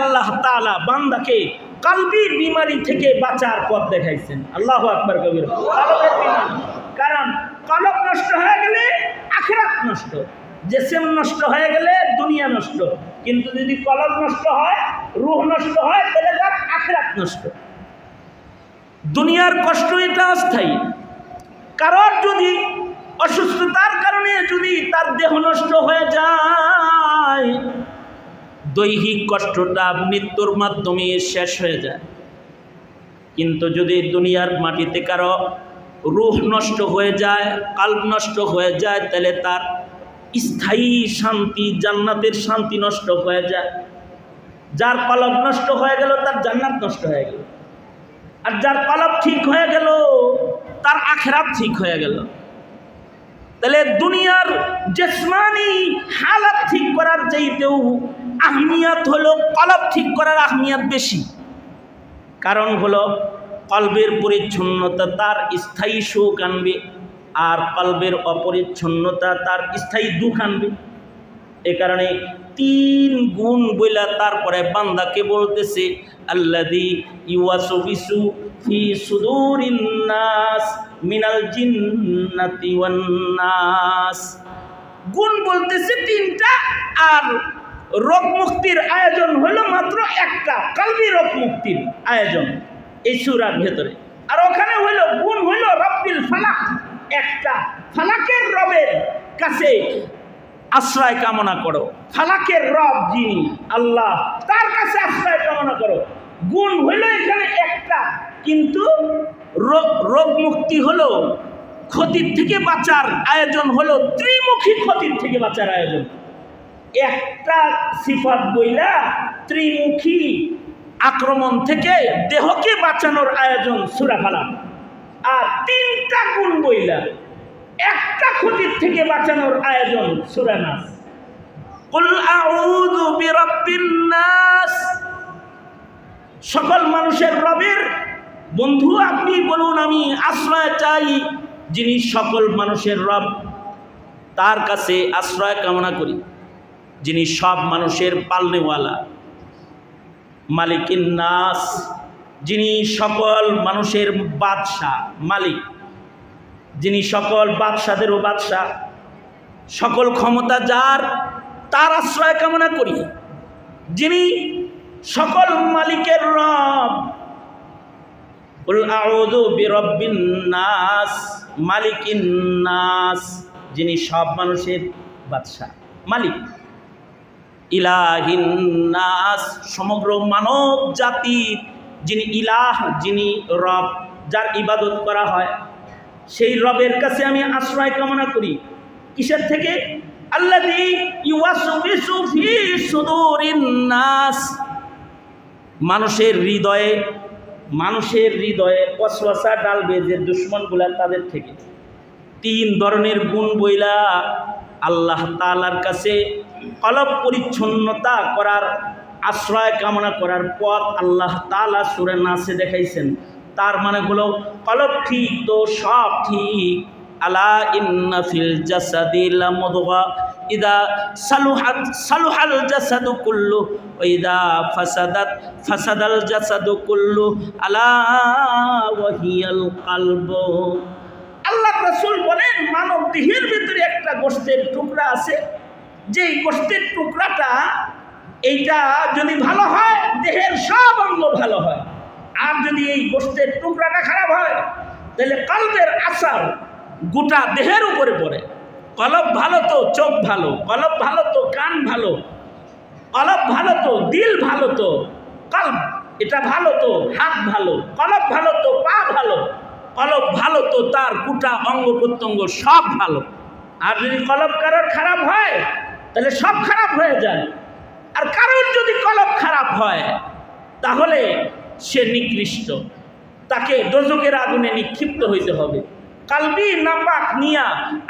আল্লাহ তাআলা বান্দাকে কলবি বিমারি থেকে বাঁচার পথ দেখাইছেন। আল্লাহু আকবার কবির। কলবের বিমারি, কারণ কলব নষ্ট হয়ে গেলে আখিরাত নষ্ট, জিসম নষ্ট হয়ে গেলে দুনিয়া নষ্ট, কিন্তু যদি কলব নষ্ট হয়, রূহ নষ্ট হয়, তাহলে তার আখিরাত নষ্ট। দুনিয়ার কষ্ট এটা অস্থায়ী। কারণ যদি অসুস্থতার কারণে যদি তার দেহ নষ্ট হয়ে যায়, দৈহিক কষ্টটা মৃত্যুর মাধ্যমে শেষ হয়ে যায়। কিন্তু যদি দুনিয়ার মাটিতে কারো রূহ নষ্ট হয়ে যায়, কলব নষ্ট হয়ে যায়, তাহলে তার স্থায়ী শান্তি, জান্নাতের শান্তি নষ্ট হয়ে যায়। যার কলব নষ্ট হয়ে গেল তার জান্নাত নষ্ট হয়ে গেল, আর যার কলব ঠিক হয়ে গেল তার আখিরাত ঠিক হয়ে গেল। তাহলে দুনিয়ার জিসমানি হালাত ঠিক করার চাইতেও আহমিয়াত হলো কলব ঠিক করার আহমিয়াত বেশি। কারণ হলো কলবের পরিচ্ছন্নতা তার স্থায়ী সুখ আনবে, আর কলবের অপরিচ্ছন্নতা তার স্থায়ী দুঃখ আনবে। এ কারণে 3 গুণ বইলা তারপরে বান্দাকে বলতেছে আল্লাযী ইউওয়াসবিসু ফি সুদুরিন নাস মিনাল জিন্নাতি ওয়ান নাস। গুণ বলতেছে 3টা, আর রোগ মুক্তির আয়োজন হলো মাত্র একটা, কলবি রোগ মুক্তির আয়োজন এই সূরার ভেতরে। আর ওখানে হইল গুণ হইল রব্বিল ফালাক, একটা ফালাকের রবের কাছে আশ্রয় কামনা করো। ফালাকের রব যিনি আল্লাহ, তার কাছে আশ্রয় কামনা করো। গুণ হইল এখানে একটা, কিন্তু রোগ মুক্তি হলো, ক্ষতির থেকে বাঁচার আয়োজন হলো ত্রিমুখী ক্ষতির থেকে বাঁচার আয়োজন। একটা সিফাত বইলা ত্রিমুখী আক্রমণ থেকে দেহকে বাঁচানোর আয়োজন সূরা ফালাক, আর 3টা গুণ বইলা একটা ক্ষতির থেকে বাঁচানোর আয়োজন সূরা নাস। কুল আউযু বিরাব্বিন নাস, সকল মানুষের রবের বন্ধু আপনি বলুন আমি আশ্রয় চাই যিনি সকল মানুষের রব, তার কাছে আশ্রয় কামনা করি, যিনি সব মানুষের পালনেওয়ালা। মালিকিন নাস, যিনি সকল মানুষের বাদশাহ, মালিক, যিনি সকল বাদশাদেরও বাদশাহ, সকল ক্ষমতা যার, তার আশ্রয় কামনা করি, যিনি সকল মালিকের রব। কুল আউযু বিরাব্বিন নাস মালিকিন নাস, যিনি সব মানুষের বাদশাহ, মালিক। ইলাহিন নাস, সমগ্র মানব জাতির যিনি ইলাহ, যিনি রব, যার ইবাদত করা হয়, সেই রবের কাছে আমি আশ্রয় কামনা করি। কিসের থেকে? আল্লাযী ইউওয়াসবিসু ফি সুদুরিন নাস, মানুষের হৃদয়ে ওয়াসওয়াসা ডালবে যে দুশমনগুলা, তাদের থেকে। 3 ধরনের গুণ বইলা আল্লাহ তাআলার কাছে কলব পরিচ্ছন্নতা করার আশ্রয় কামনা করার পথ আল্লাহ তাআলা সূরা নাসে দেখাইছেন। তার মানে হলো কলব ঠিক তো সব ঠিক। আলা ইন্না ফিল জাসাদি লামুদগা ইদা সালুহাত সালুহাল জাসাদু কুল্লু ওয়া ইদা ফাসাদাত ফাসাদাল জাসাদু কুল্লু আলা ওয়া হিয়াল কলবু। আল্লাহ রাসূল বলেন মানব দেহের ভিতরে একটা গোশতের টুকরা আছে, যেই গোশতের টুকরাটা এইটা যদি ভালো হয় দেহের সব অঙ্গ ভালো হয়, আর যদি এই গোশতের টুকরাটা খারাপ হয় তাহলে কলবের আসার গোটা দেহের উপরে পড়ে। কলব ভালো তো চোখ ভালো, কলব ভালো তো কান ভালো, কলব ভালো তো দিল ভালো, তো কলব এটা ভালো তো হাত ভালো, কলব ভালো তো পা ভালো, কলব ভালো তো তার গোটা অঙ্গ প্রত্যঙ্গ সব ভালো। আর যদি কলব কারোর খারাপ হয় তাহলে সব খারাপ হয়ে যায়। আর কারোর যদি কলব খারাপ হয় তাহলে সে নিকৃষ্ট, তাকে দোজখের আগুনে নিক্ষিপ্ত হইতে হবে। কলবি নাপাক নিয়া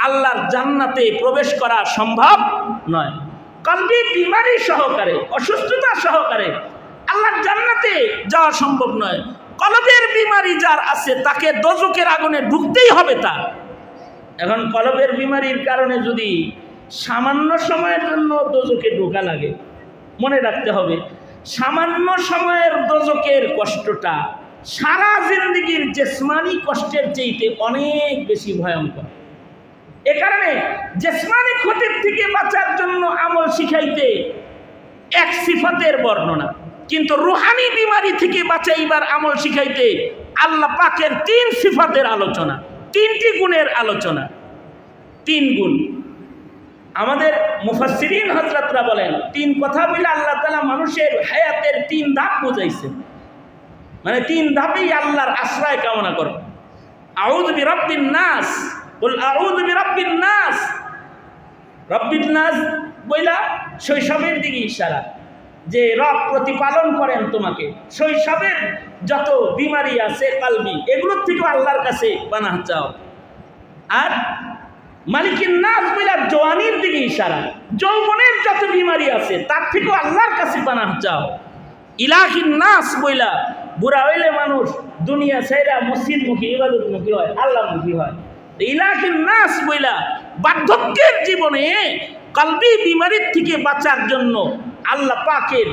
আল্লাহর জান্নাতে প্রবেশ করা সম্ভব নয়। কলবি বিমারি সহকারে, অসুস্থতা সহকারে আল্লাহর জান্নাতে যাওয়া সম্ভব নয়। কলবের বিমারি যার আছে তাকে দোজখের আগুনে ঢুকতেই হবে তার। এখন কলবের বিমারির কারণে যদি সামান্য সময়ের জন্য দোজখে ঢোকা লাগে, মনে রাখতে হবে সামান্য সময়ের দোজকের কষ্টটা সারা জিন্দেগির জিসমানি কষ্টের চাইতে অনেক বেশি ভয়ঙ্কর। এ কারণে জিসমানি ক্ষতির থেকে বাঁচার জন্য আমল শিখাইতে এক সিফাতের বর্ণনা, কিন্তু রুহানি বিমারি থেকে বাঁচাইবার আমল শিখাইতে আল্লাহ পাকের 3 সিফাতের আলোচনা, 3টি গুণের আলোচনা। 3 গুণ আমাদের মুফাসসিরিন হযরতরা বলেন 3 কথা বলে আল্লাহ তাআলা মানুষের হায়াতের 3 ধাপ বুঝাইছেন। মানে 3 ধাপেই আল্লাহর আশ্রয় কামনা করো। আউযু বিরাব্বিন নাস, কুল আউযু বিরাব্বিন নাস। রব্বিন নাস বইলা শৈশবের দিকে ইশারা, যে রব প্রতিপালন করেন তোমাকে। শৈশবের যত বিমারি আছে কালবি, এগুলোর থেকে আল্লাহর কাছে পানাহ চাও। আর মালিকিন নাস বইলা জওয়ানির দিকে ইশারা, যৌবনের যত বিমারি আছে তার থেকেও আল্লাহর কাছে পানাহ চাও। ইলাহিন নাস বইলা বুড়া হইলে মানুষ দুনিয়া ছেড়ে মসজিদমুখী ইবাদতমুখী হয়, আল্লাহমুখী হয়। ইলাহিন নাস বইলা বার্ধক্যের জীবনে কলবি বিমারির থেকে বাঁচার জন্য আল্লাহ পাকের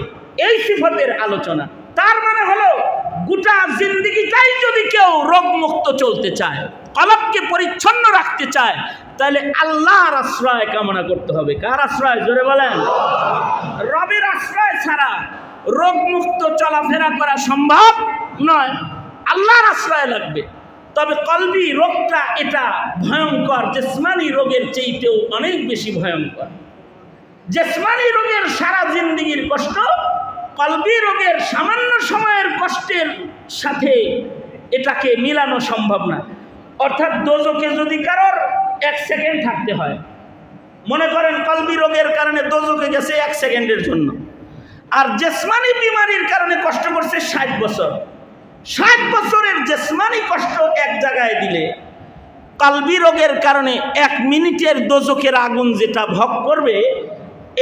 এই সিফাতের আলোচনা। তার মানে হলো গোটা জিন্দেগিটাই যদি কেউ রোগমুক্ত চলতে চায়, কলবকে পরিচ্ছন্ন রাখতে চায়, তাহলে আল্লাহর আশ্রয় কামনা করতে হবে। কার আশ্রয়? জোরে বলেন। রবের আশ্রয় ছাড়া রোগমুক্ত চলাফেরা করা সম্ভব নয়, আল্লাহর আশ্রয় লাগবে। তবে কলবি রোগটা এটা ভয়ঙ্কর, জিসমানি রোগের চাইতেও অনেক বেশি ভয়ঙ্কর। জিসমানি রোগের সারা জিন্দেগির কষ্ট, কলবি রোগের সামান্য সময়ের কষ্টের সাথে এটাকে মিলানো সম্ভব না। অর্থাৎ দোজকে যদি কারোর 1 সেকেন্ড থাকতে হয়, মনে করেন কলবি রোগের কারণে দোজকে গেছে 1 সেকেন্ডের জন্য, আর জিসমানি বিমারির কারণে কষ্ট করছে 60 বছর। 60 বছরের জিসমানি কষ্ট এক জায়গায় দিলে কলবি রোগের কারণে 1 মিনিটের দোজকের আগুন যেটা ভোগ করবে,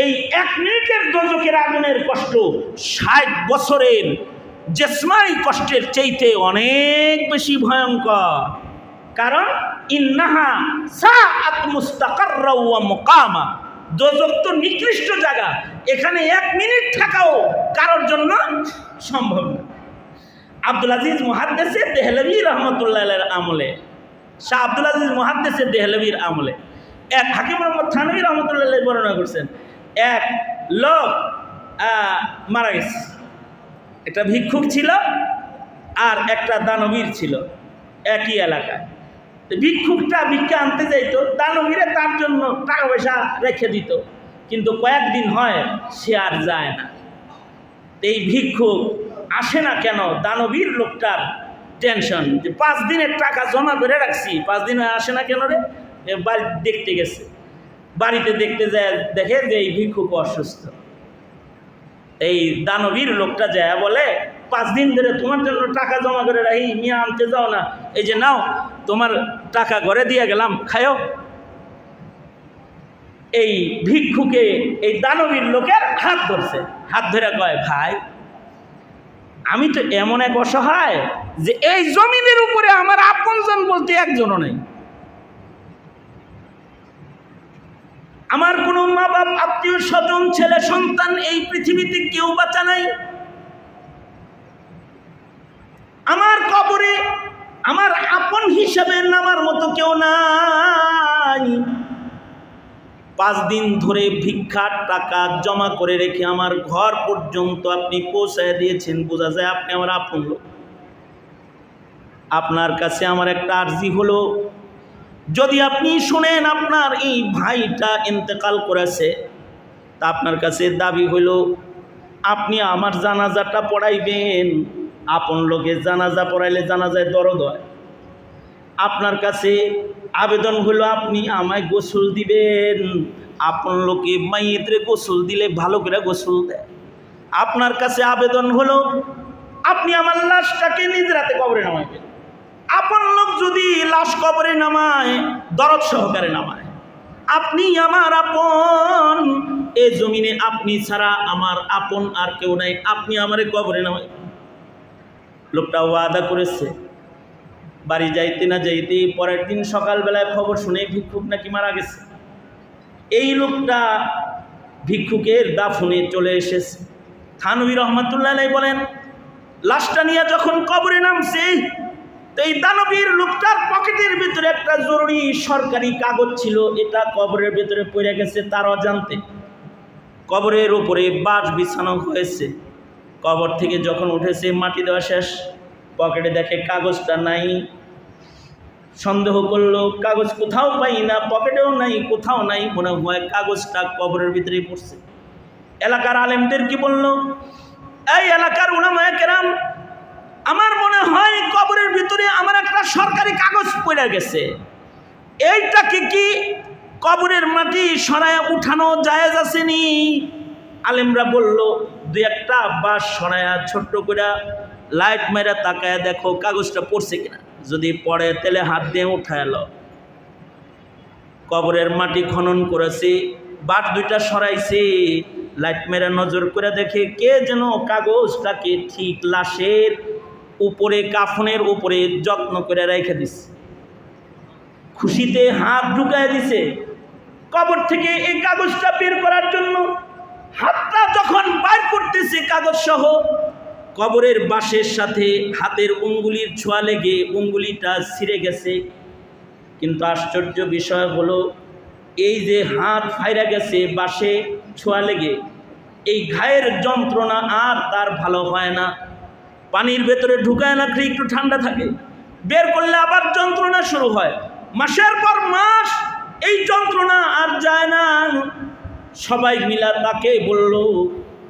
এই 1 মিনিটের দোজকের আগুনের কষ্ট 60 বছরের জিসমানি কষ্টের চাইতে অনেক বেশি ভয়ঙ্কর। কারণ ইন্নাহা সাআত মুস্তাকাররা ওয়া মুকামা, দোজক তো নিকৃষ্ট জায়গা, এখানে 1 মিনিট থাকাও কারোর জন্য সম্ভব না। আব্দুল আজিজ মুহাদ্দিসে দেহলভী রহমতুল্লাহ আলাইহির আমলে, শাহ আব্দুল আজিজ মুহাদ্দিসে দেহলভীর আমলে এক হাকিম মোহাম্মদ থানভী রহমতুল্লাহ আলাইহি বর্ণনা করছেন, এক লোক মারা গেছে। একটা ভিক্ষুক ছিল আর একটা দানবীর ছিল একই এলাকায়। ভিক্ষুকটা ভিক্ষা আনতে যাইতো, দানবীরে তার জন্য টাকা পয়সা রেখে দিত, কিন্তু কয়েকদিন হয় সে আর যায় না। এই ভিক্ষুক আসে না কেন? দানবীর লোকটার টেনশন যে 5 দিনের টাকা জমা করে রাখছি, 5 দিন আসে না কেন রে? বাড়ি দেখতে গেছে, বাড়িতে দেখতে যায় দেখে যে এই ভিক্ষুক অসুস্থ। এই দানবীর লোকটা যায় বলে, 5 দিন ধরে তোমার জন্য টাকা জমা করে রাখি, নিয়ে আনতে যাও না, এই যে নাও তোমার টাকা ঘরে দিয়ে গেলাম, খায়ও। এই ভিক্ষুকে এই দানবীর লোকের হাত ধরছে, হাত ধরে কয়, ভাই আমি তো এমন এক অসহায় যে এই জমিনের উপরে আমার আপনজন বলতে একজনও নেই, আমার কোনো মা বাপ আত্মীয় স্বজন ছেলে সন্তান এই পৃথিবীতে কেউ বাঁচা নাই, আমার কবরে আমার আপন হিসাবে নামার মতো কেউ নাই। 5 দিন ধরে ভিক্ষার টাকা জমা করে রেখে আমার ঘর পর্যন্ত আপনি পৌঁছায় দিয়েছেন, বোঝা যায় আপনি আমার আপন লোক। আপনার কাছে আমার একটা আর্জি হলো, যদি আপনি শুনেন আপনার এই ভাইটা ইন্তেকাল করেছে, তা আপনার কাছে দাবি হলো আপনি আমার জানাজাটা পড়াইবেন। আপন লোকের জানাজা পড়াইলে জানাজায় দরদ হয়। আপনার কাছে আবেদন হলো আপনি আমায় গোসল দিবেন। আপন লোকে মাইয়েতরে গোসল দিলে ভালো করে গোসল দেয়। আপনার কাছে আবেদন হলো আপনি আমার লাশটাকে নিজ রাতে কবরে নামাইবেন। আপন লোক যদি লাশ কবরে নামায়, দরদ সহকারে নামায়। আপনি আমার আপন, এ জমিনে আপনি ছাড়া আমার আপন আর কেউ নাই, আপনি আমারে কবরে নামাই। লোকটা ওয়াদা করেছে। বাড়ি যাইতে না যাইতে পরের দিন সকালবেলায় খবর শুনে ভিক্ষুক নাকি মারা গেছে। এই লোকটা ভিক্ষুকের দাফনে চলে এসেছে। থানভী রহমাতুল্লাহ আলাইহি বলেন, লাশটা নিয়ে যখন কবরে নামছে, তো এই দানবীর লোকটার পকেটের ভিতরে একটা জরুরি সরকারি কাগজ ছিল, এটা কবরের ভিতরে পড়ে গেছে তার অজান্তে। কবরের উপরে বাঁশ বিছানো হয়েছে। কবর থেকে যখন উঠেছে, মাটি দেওয়া শেষ, পকেটে দেখে কাগজটা নাই। সন্দেহ করলো, কাগজ কোথাও পাই না, পকেটেও নাই, কোথাও নাই, মনে হয় কাগজটা কবরের ভিতরে পড়ছে। এলাকার আলেমদের কি বলল, এই এলাকার উলামায়ে কেরাম, আমার মনে হয় কবরের ভিতরে আমার একটা সরকারি কাগজ পড়ে গেছে, এইটাকে কি কবরের মাটি সরায়া উঠানো জায়েজ আসেনি? আলেমরা বলল, দুই একটা বাঁশ সরায়া ছোট্ট করে লাইট মেরে তাকায় দেখো কাগজটা পড়ছে কিনা, যদি পড়ে তাহলে হাত দিয়ে উঠায় এলো। কবরের মাটি খনন করেছে, বাঁশ দুইটা সরাইছে, লাইট মেরে নজর করে দেখে কে যেন কাগজটাকে ঠিক লাশের উপরে, কাফনের উপরে যত্ন করে রেখে দিছে। খুশিতে হাত ঢুকায় দিছে কবর থেকে এই কাগজটা বের করার জন্য। হাতটা যখন বাইর করতেছে কাগজ সহ, কবরের বাঁশের সাথে হাতের উঙ্গুলির ছোঁয়া লেগে উঙ্গুলিটা ছিঁড়ে গেছে। কিন্তু আশ্চর্য বিষয় হলো, এই যে হাত ফাইরা গেছে বাঁশে ছোঁয়া লেগে, এই ঘায়ের যন্ত্রণা আর তার ভালো হয় না। পানির ভেতরে ঢুকায় রাখলে একটু ঠান্ডা থাকে, বের করলে আবার যন্ত্রণা শুরু হয়। মাসের পর মাস এই যন্ত্রণা আর যায় না। সবাই মিলা তাকে বলল,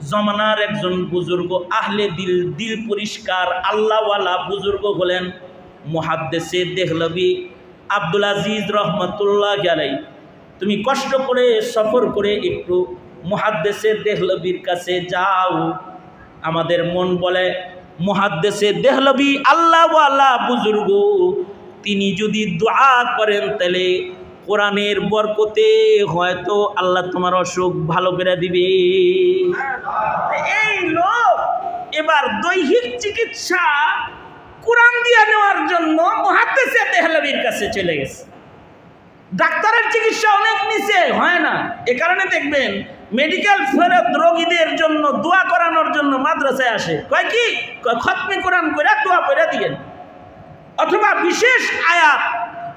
জমানার একজন বুজুর্গ, আহলে দিল, দিল পরিষ্কার আল্লাহওয়ালা বুজুর্গ হলেন মুহাদ্দিসে দেহলভী আব্দুল আজিজ রহমতুল্লাহ আলাইহি। তুমি কষ্ট করে সফর করে একটু মুহাদ্দিসে দেহলভীর কাছে যাও। আমাদের মন বলে, মুহাদ্দিসে দেহলভী আল্লাহওয়ালা বুজুর্গ, তিনি যদি দোয়া করেন তাহলে কোরআনের বরকতে হয়তো আল্লাহ তোমার অসুখ ভালো করে দিবে। এই লোক এবার দৈহিক চিকিৎসা কোরআন দিয়ে নেওয়ার জন্য মুহাদ্দিসে দেহলভীর কাছে চলে গেছে। ডাক্তারের চিকিৎসা অনেক নিচে হয় না, এ কারণে দেখবেন মেডিকেল ফেরত রোগীদের জন্য দোয়া করানোর জন্য মাদ্রাসায় আসে, কয় কি, খতমে কোরআন করে দোয়া করে দিয়েন, অথবা বিশেষ আয়াত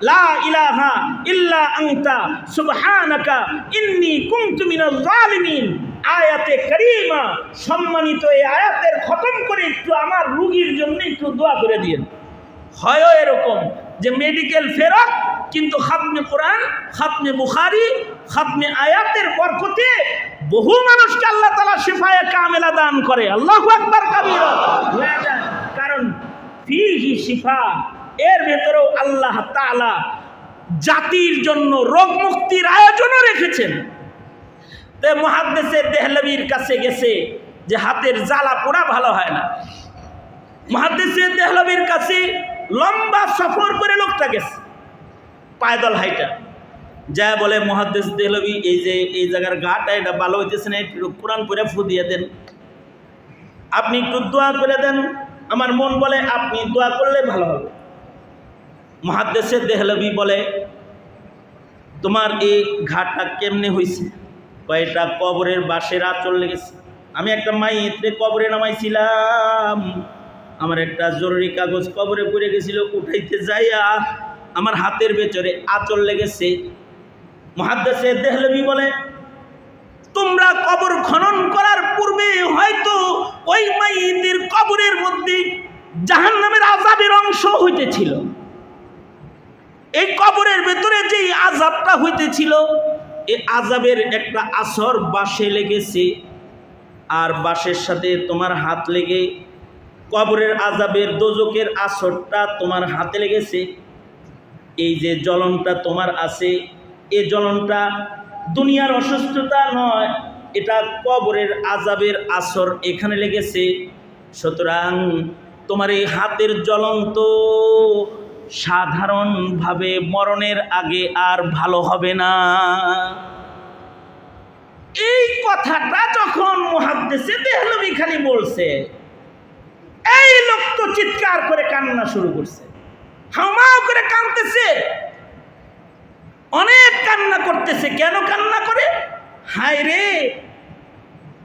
লা ইলাহা ইল্লা আনতা সুবহানাকা ইন্নী কুনতু মিনাজ জালিমিন, আয়াতে কারীমা, সম্মানিত এই আয়াতের খতম করে একটু আমার রোগীর জন্য একটু দোয়া করে দিয়েন। হয় এরকম যে মেডিকেল ফেরত, কিন্তু খাতমে কোরআন, খাতমে বুখারী, খাতমে আয়াতের বরকতে বহু মানুষকে আল্লাহ তাআলা শিফায়ে কামেলা দান করে। আল্লাহু আকবার কাবীরা হয়ে যায়, কারণ ফিহি শিফা, এর ভেতরেও আল্লাহ তাআলা জাতির জন্য রোগ মুক্তির আয়োজনও রেখেছেন। তে মুহাদ্দিসে দেহলভীর কাছে গেছে যে হাতের জ্বালা পোড়া ভালো হয় না। মুহাদ্দিসে দেহলভীর কাছে লম্বা সফর করে লোকটা গেছে, পায়দল হাইটা যা বলে, মুহাদ্দিস দেহলভী, এই যে এই জায়গার ঘাটা এটা ভালো হইতেছে না, একটু কোরআন পড়ে ফু দিয়ে দেন, আপনি একটু দোয়া করে দেন। আমার মন বলে আপনি দোয়া করলে ভালো হবে। মুহাদ্দিসে দেহলভী বলে, তোমার এই ঘাটটা কেমনে হয়েছে? কয়টা কবরের বাঁশের আঁচল লেগেছে। আমি একটা মাইয়িতরে কবরে নামাইছিলাম, আমার একটা জরুরি কাগজ কবরে পড়ে গেছিল, উঠাইতে যাইয়া আমার হাতের ভেতরে আঁচল লেগেছে। মুহাদ্দিসে দেহলভী বলে, তোমরা কবর খনন করার পূর্বে হয়তো ওই মাইয়িতের কবরের মধ্যে জাহান্নামের আযাবের অংশ হইতেছিল। এই কবরের ভেতরে যে আযাবটা হইতেছিল, এই আযাবের একটা আসর বাঁশে লেগেছে, আর বাঁশের সাথে তোমার হাত লেগে কবরের আযাবের দোজকের আসরটা তোমার হাতে লেগেছে। এই যে জ্বলনটা তোমার আছে, এই জ্বলনটা দুনিয়ার অসুস্থতা নয়, এটা কবরের আযাবের আসর এখানে লেগেছে। সুতরাং তোমার এই হাতের জ্বলন তো সাধারণভাবে মরণের আগে আর ভালো হবে না। এই কথাটা যখন মুহাদ্দিসে দেহলভী খালি বলছে, এই লোক তো চিৎকার করে কান্না শুরু করছে, হাউমাউ করে কাঁদতেছে, অনেক কান্না করতেছে। কেন কান্না করে? হায় রে,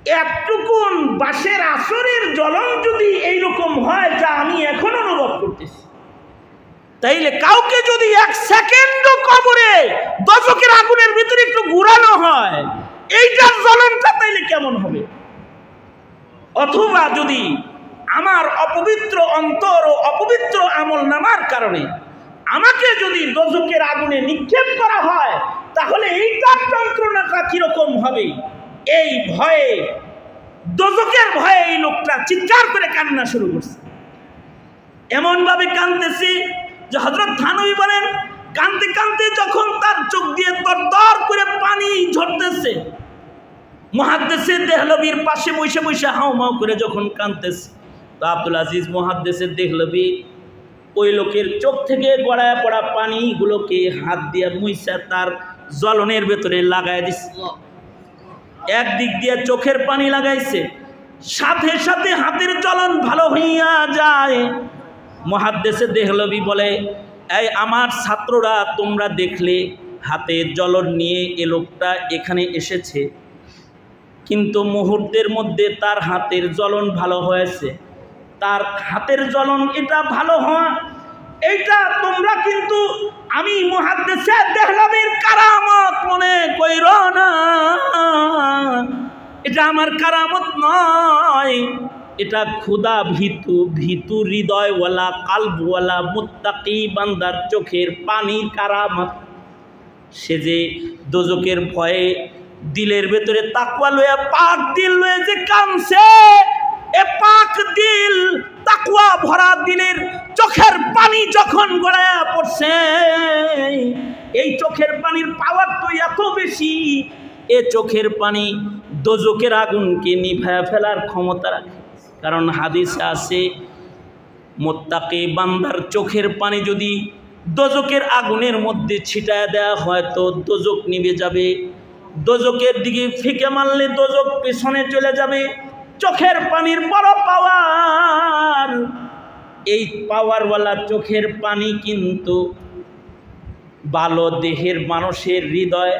এতটুকুন বাঁশের আসরের জ্বলন যদি এইরকম হয় যা আমি এখন অনুভব করতেছি, তাইলে কাউকে যদি 1 সেকেন্ডও কবরে দোজখের আগুনের ভিতরে একটু ঘুরানো হয়, এইটার জ্বলনটা তাইলে কেমন হবে? অথবা যদি আমার অপবিত্র অন্তর ও অপবিত্র আমল নামার কারণে আমাকে যদি দোজখের আগুনে নিক্ষেপ করা হয়, তাহলে এইটার যন্ত্রণাটা কিরকম হবে? এই ভয়ে, দোজখের ভয়ে এই লোকটা চিৎকার করে কান্না শুরু করছে। এমন ভাবে কাঁদতেছে যে হযরত থানভী বলেন, কাঁদতে কাঁদতে যখন তার চোখ দিয়ে দরদর করে পানি ঝরতেছে, মুহাদ্দিসে দেহলভীর পাশে বসে বসে হাউমাউ করে যখন কাঁদতেছে, তো আব্দুল আজিজ মুহাদ্দিসে দেহলভী ওই লোকের চোখ থেকে গড়ায় পড়া পানিগুলোকে হাত দিয়ে মুইসা তার জ্বলনের ভেতরে লাগাই দিছে। একদিক দিয়ে চোখের পানি লাগাইছে, সাথে সাথে হাতের জ্বলন ভালো হইয়া যায়। মুহাদ্দিসে দেহলভী বলে, এই আমার ছাত্ররা, তোমরা দেখলে হাতের জ্বলন নিয়ে এ লোকটা এখানে এসেছে, কিন্তু মুহূর্তের মধ্যে তার হাতের জ্বলন ভালো হয়েছে। তার হাতের জ্বলন এটা ভালো হওয়া, এইটা তোমরা কিন্তু আমি মুহাদ্দিসে দেহলভীর কারামত মনে কইরো না, এটা আমার কারামত নয়, এটা খোদা ভীতু হৃদয়ওয়ালা কালবওয়ালা মুত্তাকি বান্দার চোখের পানির কারামত। সে যে দোজখের ভয়ে দিলের ভেতরে তাকওয়া লইয়া, পাক দিল লয়ে যে কাঁদছে, এ পাক দিল তাকওয়া ভরা দিলের চোখের পানি যখন গড়ায়া পড়ছে, এই চোখের পানির পাওয়ার তো এত বেশি, এ চোখের পানি দোজখের আগুনকে নিভায়া ফেলার ক্ষমতা রাখে। কারণ হাদিসে আছে, মুত্তাকি বান্দার চোখের পানি যদি দোজখের আগুনের মধ্যে ছিটায় দেওয়া হয় তো দোজখ নিভে যাবে, দোজখের দিকে ফিকে মারলে দোজখ পেছনে চলে যাবে। চোখের পানির বড় পাওয়ার, এই পাওয়ারওয়ালা চোখের পানি কিন্তু ভালো দেহের মানুষের হৃদয়,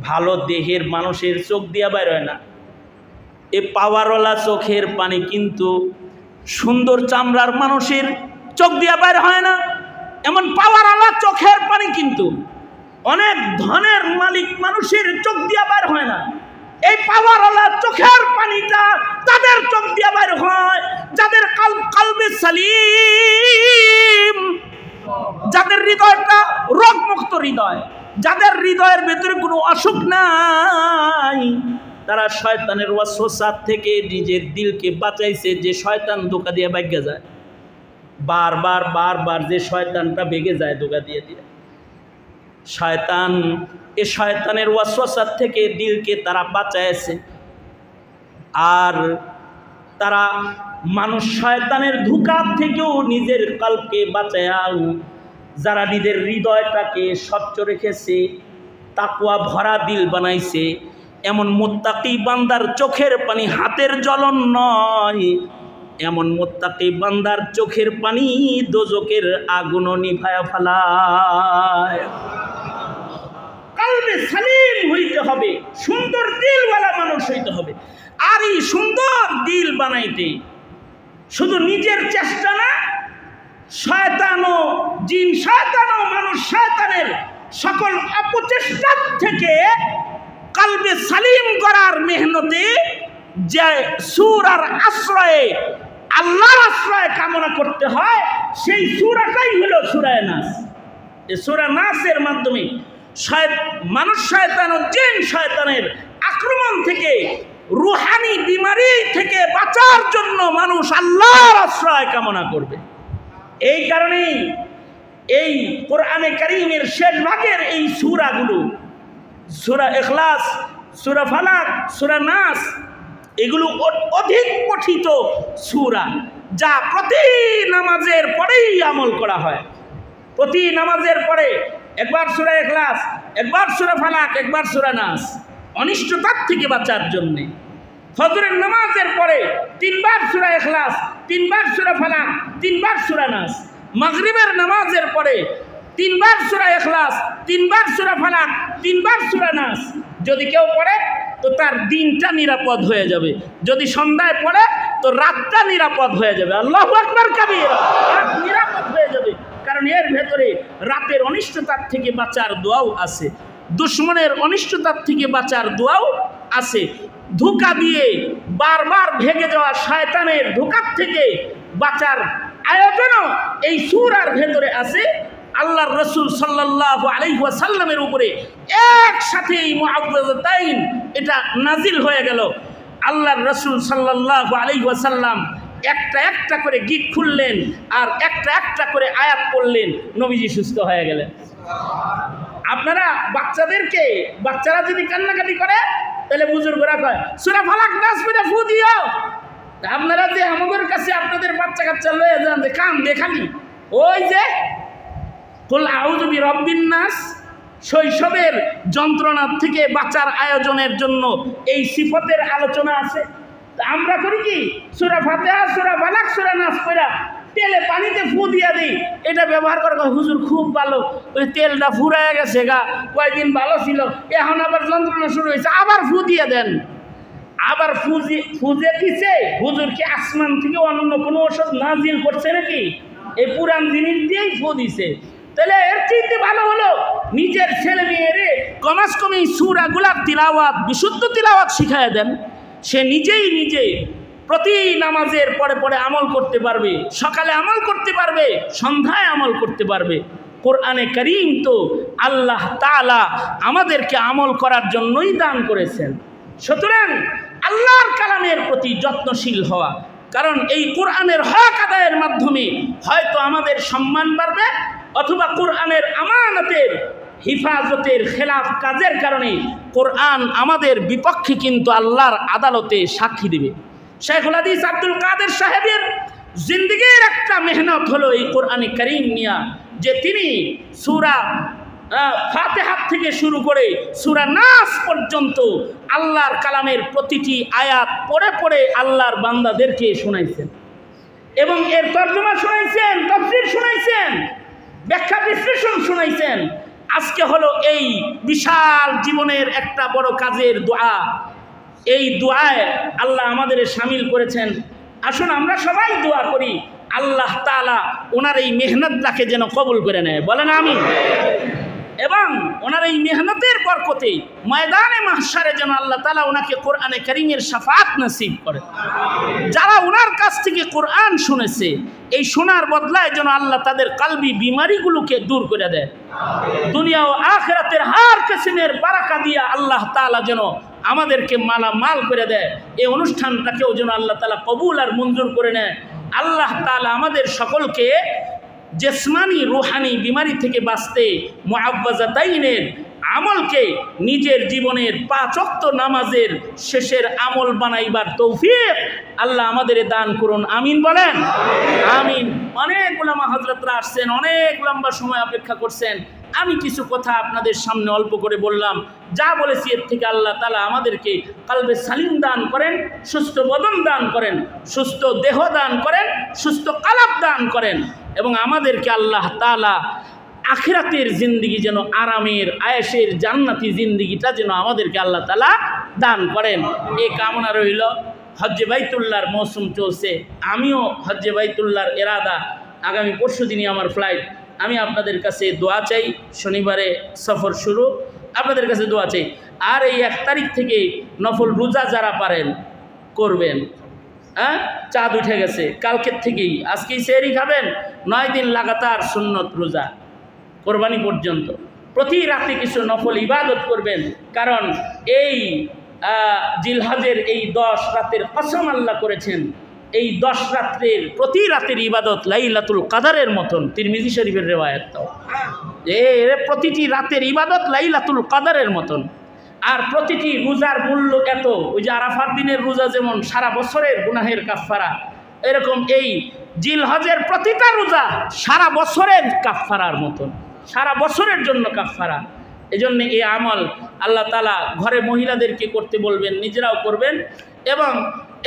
ভালো দেহের মানুষের চোখ দিয়া বাইর হয় না। এই পাওয়ারওয়ালা চোখের পানি কিন্তু সুন্দর চামড়ার মানুষের চোখ দিয়া বাইর হয় না। এমন পাওয়ারওয়ালা চোখের পানি কিন্তু অনেক ধনের মালিক মানুষের চোখ দিয়া বাইর হয় না। এই পাওয়ারওয়ালা চোখের পানিটা তাদের চোখ দিয়া বাইর হয় যাদের কলবে সালিম, যাদের হৃদয়টা রোগমুক্ত হৃদয়, যাদের হৃদয়ের ভেতরে কোনো অসুখ নাই। তারা শয়তানের ওয়াসওয়াসা থেকে নিজের দিলকে বাঁচাইছে। যে শয়তান ধোঁকা দিয়ে ভাগ্যে যায়, বারবার যে শয়তানটা ভেগে যায় ধোঁকা দিয়ে দিয়ে, শয়তান, এ শয়তানের ওয়াসওয়াসা থেকে দিলকে তারা বাঁচাইছে। আর তারা মানুষ শয়তানের ধোঁকা থেকেও নিজের কলবকে বাঁচায়, যারা নিজের হৃদয়টাকে স্বচ্ছ রেখেছে, তাকওয়া ভরা দিল বানাইছে, এমন মুত্তাকি বান্দার চোখের পানি হাতের জ্বলন নয়, এমন মুত্তাকি বান্দার চোখের পানি দোজখের আগুন নিভায়া ফেলায়। কলবে সালিম হইতে হবে, সুন্দর দিলওয়ালা মানুষ হইতে হবে। আর এই সুন্দর দিল বানাইতে শুধু নিজের চেষ্টা না, শয়তানও, জিন শয়তানও, মানুষ শয়তানের সকল অপচেষ্টার থেকে কলবে সালিম করার মেহনতে যে সূরার আশ্রয়ে, আল্লাহর আশ্রয় কামনা করতে হয়, সেই সূরাটাই হলো সূরা নাস। এই সূরা নাসের মাধ্যমে মানুষ শয়তান ও জিন শয়তানের আক্রমণ থেকে, রুহানি বিমারি থেকে বাঁচার জন্য মানুষ আল্লাহর আশ্রয় কামনা করবে। এই কারণেই এই কোরআনে কারীমের শেষ ভাগের এই সূরাগুলো, সূরা ইখলাস, সূরা ফালাক, সূরা নাস, এগুলো অধিক পঠিত সূরা, যা প্রতি নামাজের পরেই আমল করা হয়। প্রতি নামাজের পরে একবার সূরা ইখলাস, একবার সূরা ফালাক, একবার সূরা নাস, অনিষ্টতার থেকে বাঁচার জন্যে। ফজরের নামাজের পরে 3 বার সূরা ইখলাস, 3 বার সূরা ফালাক, 3 বার সূরা নাস। মাগরিবের নামাজের পরে 3 বার সূরা ইখলাস, 3 বার সূরা ফালাক, 3 বার সূরা নাস। যদি কেউ পড়ে তো তার দিনটা নিরাপদ হয়ে যাবে, যদি সন্ধ্যায় পড়ে তো রাতটা নিরাপদ হয়ে যাবে। আল্লাহু আকবার কাবীরা, রাত নিরাপদ হয়ে যাবে। কারণ এর ভেতরে রাতের অনিষ্টতার থেকে বাঁচার দোয়াও আছে, দুশ্মনের অনিষ্টতার থেকে বাঁচার দোয়াও আছে, ধোঁকা দিয়ে বারবার ভেঙে যাওয়া শয়তানের ধোঁকার থেকে বাঁচার আয়োজনও এই সূরার ভেতরে আছে। আল্লাহর রাসূল সাল্লাল্লাহু আলাইহি ওয়াসাল্লামের উপরে একসাথে এই মুআউযাতাইন এটা নাজিল হয়ে গেল। আল্লাহর রাসূল সাল্লাল্লাহু আলাইহি ওয়াসাল্লাম একটা একটা করে গিট খুললেন আর একটা একটা করে আয়াত পড়লেন, নবীজি সুস্থ হয়ে গেলেন। আপনারা বাচ্চারা যদি কান্নাকাটি করে তাহলে বুজুর্গরা কয় সূরা ফালাক নাস পড়ে ফু দিও। আপনারা যে আমাদের কাছে আপনাদের বাচ্চা কাচ্চা লয়ে যান যে কান দেখালি, ওই যে কুল আউযু বিরাব্বিন নাস, শৈশবের যন্ত্রণার থেকে বাঁচার আয়োজনের জন্য এই সিফতের আলোচনা আছে। আমরা করি কি সূরা ফাতিহা, সূরা ফালাক, সূরা নাস পড়া তেলে পানিতে ফু দিয়া দিই, এটা ব্যবহার করা হুজুর খুব ভালো, ওই তেলটা ফুরায় গেছে গা, কয়েকদিন ভালো ছিল, এখন আবার যন্ত্রণা শুরু হয়েছে, আবার ফু দিয়ে দেন। আবার ফুজে দিছে হুজুর কি আসমান থেকে অন্য কোনো ওষুধ নাজিল করছে নাকি? এই পুরান জিনিস দিয়েই ফু দিছে। তাহলে এর চাইতে ভালো হলো নিজের ছেলে মেয়েরে কমাস কমই সূরাগুলার তিলাওয়াত, বিশুদ্ধ তিলাওয়াত শিখায় দেন। সে নিজে প্রতি নামাজের পরে পরে আমল করতে পারবে, সকালে আমল করতে পারবে, সন্ধ্যায় আমল করতে পারবে। কোরআনে কারীম তো আল্লাহ তাআলা আমাদেরকে আমল করার জন্যই দান করেছেন। সুতরাং আল্লাহর কালামের প্রতি যত্নশীল হওয়া, কারণ এই কোরআনের হক আদায়ের মাধ্যমে হয়তো আমাদের সম্মান বাড়বে, অথবা কোরআনের আমানতের হিফাজতের খেলাফ কাজের কারণে কোরআন আমাদের বিপক্ষে কিন্তু আল্লাহর আদালতে সাক্ষী দেবে। শেখুল হাদিস আব্দুল কাদের সাহেবের জিন্দেগীর একটা মেহনত হলো এই কোরআনে কারীম নিয়া, যে তিনি সূরা ফাতিহা থেকে শুরু করে সূরা নাস পর্যন্ত আল্লাহর কালামের প্রতিটি আয়াত পড়ে পড়ে আল্লাহর বান্দাদেরকে শোনাইছেন, এবং এর তর্জমা শোনাইছেন, তাফসীর শোনাইছেন, ব্যাখ্যা বিশ্লেষণ শোনাইছেন। আজকে হলো এই বিশাল জীবনের একটা বড় কাজের দোয়া, এই দোয়ায় আল্লাহ আমাদের শামিল করেছেন। আসুন আমরা সবাই দোয়া করি আল্লাহ তাআলা ওনার এই মেহনতটাকে যেন কবুল করে নেয়, বলেন আমিন। এবং ওনার এই মেহনতের বরকতে ময়দানে মাহশারে যেন আল্লাহ তাআলা ওনাকে কোরআনে কারীমের শাফাআত নসিব করে। যারা ওনার কাছ থেকে কোরআন শুনেছে, এই শোনার বদলায় যেন আল্লাহ তাদের কালবি বিমারিগুলোকে দূর করে দেয়। দুনিয়া ও আখিরাতের হার কিসমের বারাকা দিয়া আল্লাহ তাআলা যেন আমাদেরকে মালামাল করে দেয়। এই অনুষ্ঠানটাকেও যেন আল্লাহ তাআলা কবুল আর মঞ্জুর করে নেয়। আল্লাহ তাআলা আমাদের সকলকে জিসমানি রুহানি বিমারি থেকে বাঁচতে মুআওযাতাইনের আমলকে নিজের জীবনের 5 ওয়াক্ত নামাজের শেষের আমল বানাইবার তৌফিক আল্লাহ আমাদের দান করুন, আমিন বলেন আমিন। অনেক উলামা হযরতরা আসছেন, অনেক লম্বা সময় অপেক্ষা করছেন। আমি কিছু কথা আপনাদের সামনে অল্প করে বললাম, যা বলেছি এর থেকে আল্লাহ তাআলা আমাদেরকে কলবে সালিম দান করেন, সুস্থ বদন দান করেন, সুস্থ দেহ দান করেন, সুস্থ কলব দান করেন, এবং আমাদেরকে আল্লাহ তাআলা আখিরাতের জিন্দেগি যেন আরামের আয়েশের জান্নাতি জিন্দেগিটা যেন আমাদেরকে আল্লাহ তাআলা দান করেন। এই কামনা রইল। হজ্জে বাইতুল্লাহর মৌসুম চলছে, আমিও হজ্জে বাইতুল্লাহর এরাদা, আগামী পরশু দিনই আমার ফ্লাইট। আমি আপনাদের কাছে দোয়া চাই, শনিবারে সফর শুরু, আপনাদের কাছে দোয়া চাই। আর এই 1 তারিখ থেকে নফল রোজা যারা পারেন করবেন। চাঁদ উঠে গেছে কালকের থেকেই, আজকেই সেহরি খাবেন, 9 দিন লাগাতার সুন্নত রোজা কোরবানি পর্যন্ত, প্রতি রাতে কিছু নফল ইবাদত করবেন। কারণ এই জিলহজের এই 10 রাতের কসম আল্লাহ করেছেন, এই 10 রাত্রের প্রতি রাতের ইবাদত লাইলাতুল কাদরের মতন। তিরমিজি শরীফের রিওয়ায়াতটাও প্রতিটি রাতের ইবাদত লাইলাতুল কাদরের মতন। আর প্রতিটি রোজার মূল্য এত, ওই যে আরাফার দিনের রোজা যেমন সারা বছরের গুনাহের কাফফারা, এরকম এই জিলহজের প্রতিটা রোজা সারা বছরের কাফফারার মতন, সারা বছরের জন্য কাফফারা। এজন্য এই আমল আল্লাহ তাআলা ঘরে মহিলাদেরকে করতে বলবেন, নিজেরাও করবেন। এবং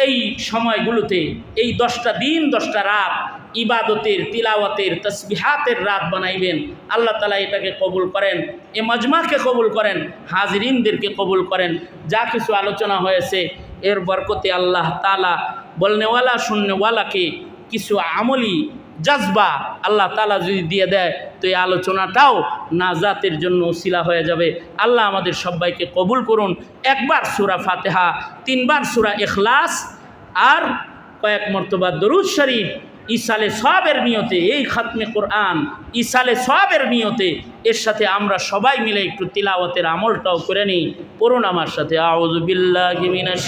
এই সময়গুলোতে এই 10টা দিন 10টা রাত ইবাদতের, তিলাওয়াতের, তসবিহাতের রাত বানাইবেন। আল্লাহ তাআলা এটাকে কবুল করেন, এ মজমাকে কবুল করেন, হাজিরিনদেরকে কবুল করেন। যা কিছু আলোচনা হয়েছে এর বরকতে আল্লাহ তাআলা বলনেওয়ালা শুননেওয়ালাকে কিছু আমলি জজবা আল্লাহ তাআলা যদি দিয়ে দেয় তো এই আলোচনাটাও নাজাতের জন্য ওসিলা হয়ে যাবে। আল্লাহ আমাদের সবাইকে কবুল করুন। একবার সূরা ফাতিহা, 3 বার সূরা ইখলাস আর কয়েক মর্তবা দরুদ শরীফ ইসালে সওয়াবের নিয়তে, এই খাতমে কোরআন ইসালে সওয়াবের নিয়তে এর সাথে আমরা সবাই মিলে একটু তিলাওয়াতের আমলটাও করে নিই। পড়ুন আমার সাথে, আউযু বিল্লাহি মিনাশ